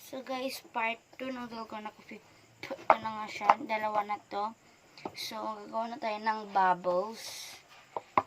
So guys, part 2 ng Dalgona Coffee. Ito na nga siya. Dalawa na to. So, gagawa na tayo ng bubbles.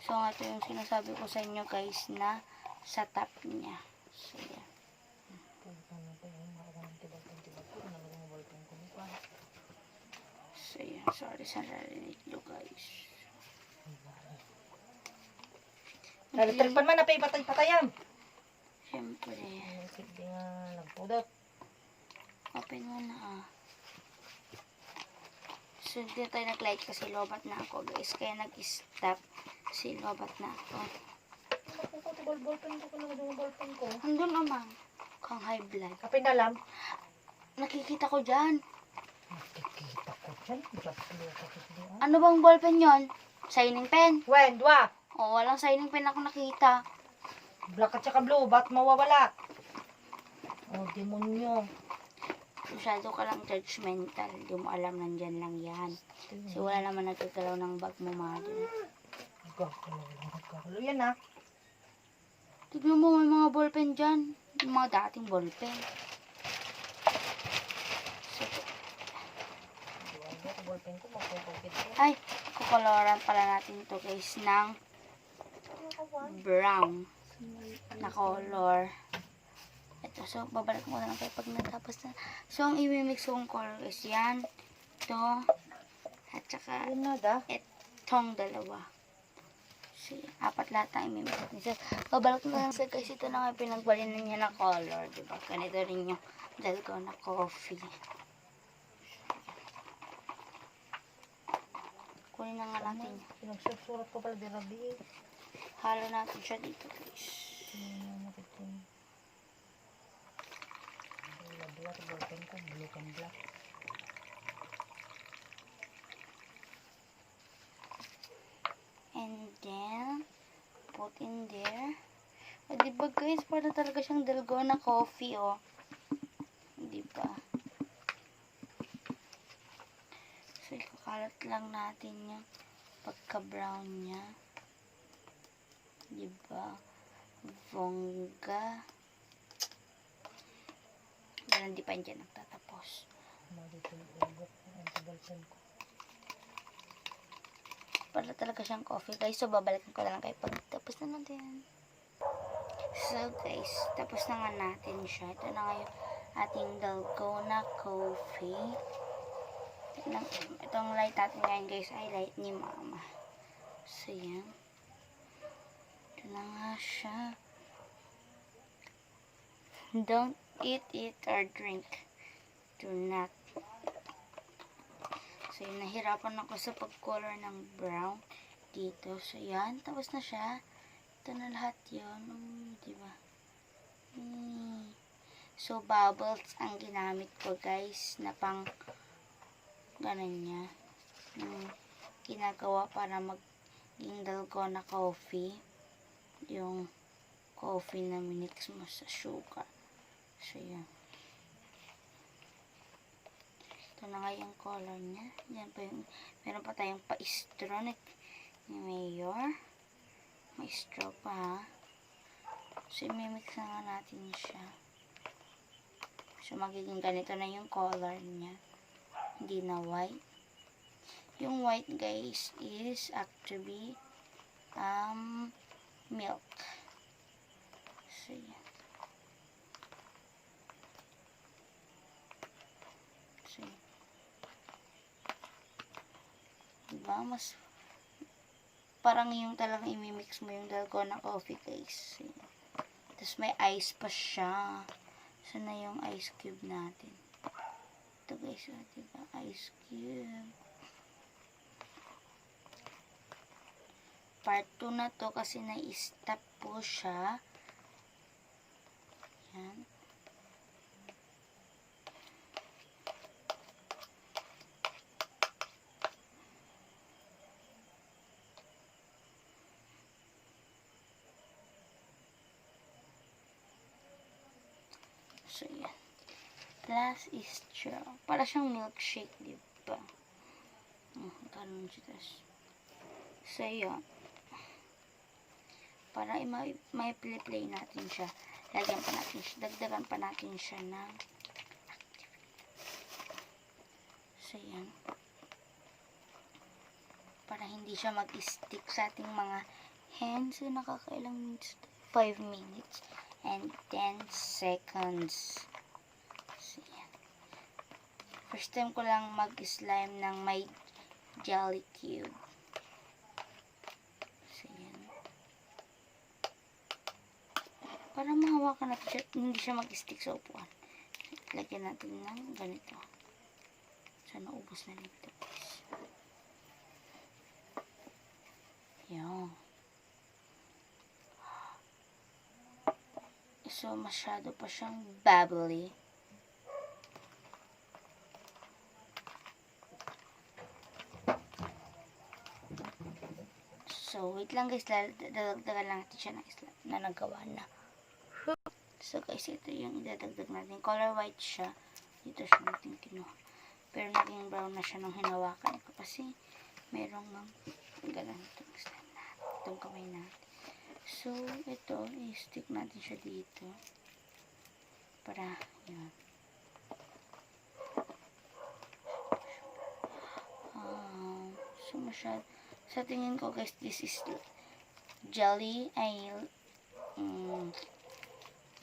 So, ito yung sinasabi ko sa inyo guys na sa top niya. So, yan. So, yan. Sorry sa narinig nyo guys. Nalitrpan man na patay-patayan. Siyempre. Sige nga, nagpudot. Open mo na So, hindi tayo nag-light kasi lobat na ako guys. Kaya nag-stop kasi lobat na ako. Ballpen ko. Andun naman. Kang high blood. Kapin na lang. Nakikita ko dyan. Nakikita ko dyan. Ano bang ballpen yon? Signing pen? When, dwa. O, walang signing pen ako nakita. Black at saka blue, ba't mawawala? Oh, demonyo. Masyado ka lang judgmental. Hindi mo alam nandyan lang yan. Kasi wala naman nagkagalaw ng bag mo, mother. Nagkakalo yan, ha? Tignan mo, may mga ballpen dyan. Yung mga dating ballpen. So, Ballpen ko, magpapagkit ko. ay, kukoloran pala natin to guys ng brown na color. Ito, so, babalik mo na lang kayo pag natapos na. So, ang i-mix kong color is yan, ito, at saka Ayun na, da. itong dalawa. So, apat lahat ang i-mix natin. So, babalik mo na lang sa guys, ito na nga pinagbalinan niya na color, diba? Ganito rin yung Dalgona Coffee. Kunin na nga natin. Pinagsusurat ko pala di Rabi. Halo natin siya dito guys. Black, ballpen ko, blue and black. And then, put in there. O, diba guys, para talaga siyang Dalgona Coffee, oh. Diba? So, ikakalat lang natin yung pagka-brown niya. Diba? Bongga. Pero hindi pa dyan nagtatapos. Dito yung ubok ang ballpen ko. Para talaga siyang coffee, guys. So, babalikan ko na lang kayo pag tapos na natin. So, guys, tapos na nga natin siya. Ito na nga yung ating Dalgona Coffee. Itong light natin ngayon, guys, ay light ni Mama. So, yan. Ito na nga siya. Don't eat it or drink. Do not. So, yun, nahirapan ako sa pag-color ng brown dito. So, yan. Tapos na siya. Ito na lahat yun. Diba? So, bubbles ang ginamit ko, guys, na pang ganun niya. Ginagawa para maging Dalgona Coffee. Yung coffee na minix mo sa sugar. So, yan. Ito na nga yung color niya. Yan pa yung, meron pa tayong pa-straw ni Mayor. May straw pa, ha. So, imimix na nga natin siya. So, magiging ganito na yung color niya. Hindi na white. Yung white, guys, is actually milk. So, yan. So, yan. Diba? Mas parang yung talagang imimix mo yung Dalgona Coffee, guys. So, yan. Tapos may ice pa siya. So, na yung ice cube natin. Ito, guys, diba? Ice cube. Part 2 na to kasi na-stop po siya. Yan. So, yan. Plus is straw. Para siyang milkshake, diba? Ganun siya. So, yan. Para may play natin siya. Dagdagan pa natin siya ng So, yan. Para hindi siya mag-stick sa ating mga hands. So, nakakailang minutes? 5 minutes and 10 seconds. So, yan. First time ko lang mag-slime ng may jelly cube. So, yan. Para mahawakan natin siya, hindi siya mag-stick sa upuan. Lagyan natin ng ganito. So, naubos na rin ito, guys. Yan. So, masyado pa siyang bubbly. So, wait lang guys. Dadagdagan lang natin siya ng slime na nagawa na. So, guys, ito yung idadagdag natin. Color white siya. Dito siya natin kinuha. Pero naging brown na siya nung hinawakan ko. Kasi, merong ganun itong slime natin. Itong kamay natin. So, ito, i-stick natin siya dito. Para, yun. So, masyad. Sa tingin ko, guys, this is jelly, ay,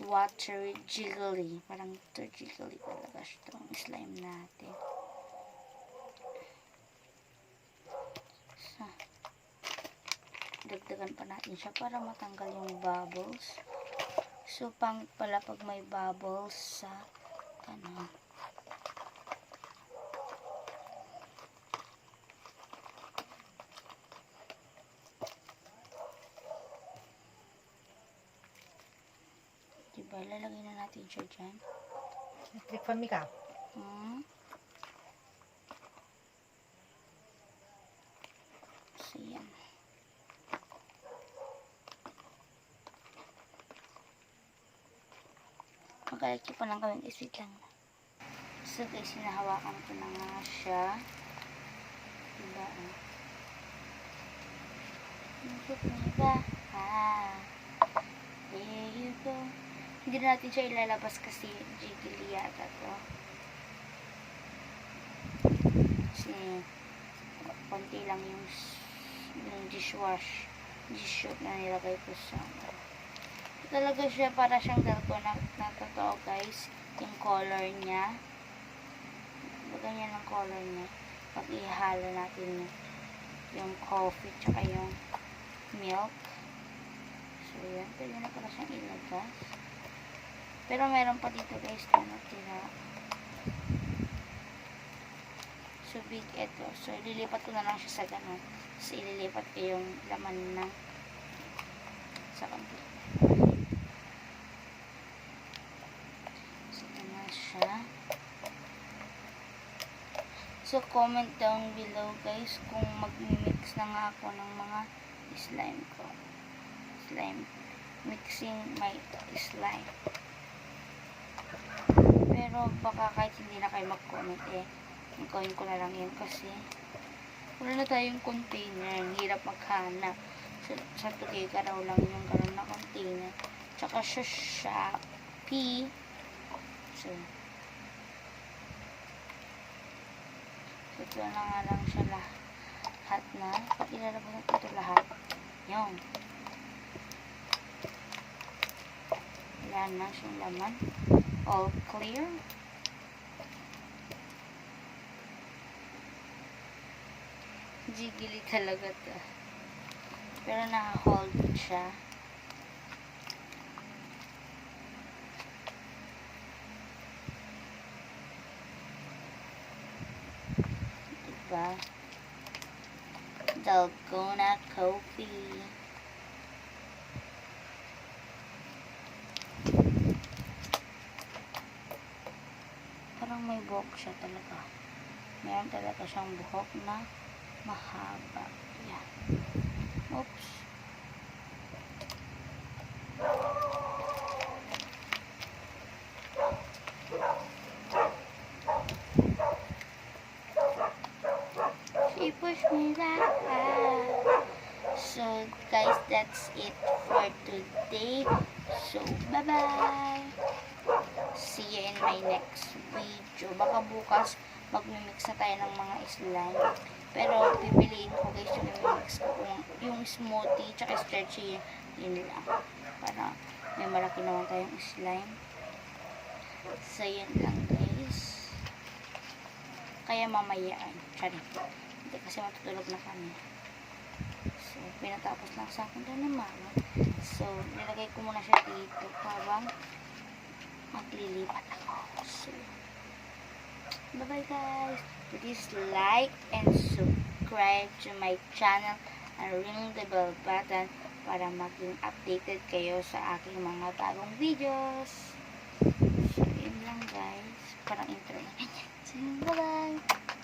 water jiggly. Parang ito jiggly talaga siya. Itong slime natin. So, dagdagan pa natin siya para matanggal yung bubbles. So, pangit pala pag may bubbles sa ano. Diba, lalagay na natin siya dyan. Click for me ka. So, yan. Magkalaki pa lang kami, guys. Wait lang. So, guys, hinahawakan ko na nga siya. Diba, diba? There you go. Hindi na natin siya ilalabas kasi jiggly yata to. Kasi, konti lang yung dish soap na nilagay ko sa talaga siya para siyang dalgona na totoo, guys. Yung color niya. Ganyan ang color niya. Pag ihalo natin yung coffee tsaka yung milk. So, yan. Pwede na pala siyang ilabas. Pero meron pa dito, guys, na natira. So, big ito. So, ililipat ko na lang siya sa ganun. So, ililipat ko yung laman ng sa computer. So, comment down below, guys, kung mag-mix na nga ako ng mga slime ko. Slime. Mixing my slime. Pero, baka kahit hindi na kayo mag-comment, gawin ko na lang yun kasi wala na tayong container. Hirap maghanap. So, sa Tugega raw lang yung gano'n na container. Tsaka sa Shopee. So, ito na nga lang siya lahat na. Pag ilalabas natin ito lahat. Yung. Wala na siyang laman. All clear. Jiggly talaga to. Pero naka-hold siya. Dalgona coffee. Parang may buhok siya talaga. Meron talaga siyang buhok na mahaba. Yan. Oops. She pushed me back. So, guys, that's it for today. So, bye-bye. See you in my next video. Baka bukas magmimix na tayo ng mga slime. Pero pipiliin ko guys yung imimix ko kung yung smoothie tsaka stretchy yun lang. Para may malaki naman tayong slime. So yun lang guys. Kaya mamaya sorry. Hindi kasi matutulog na kami. So pinatapos lang sa akin doon ng mama. So nilagay ko muna siya dito habang maglilipat ako. So bye bye guys. Please like and subscribe to my channel and ring the bell button para maging updated kayo sa aking mga bagong videos. So, yun lang guys. Parang intro na. So, bye bye.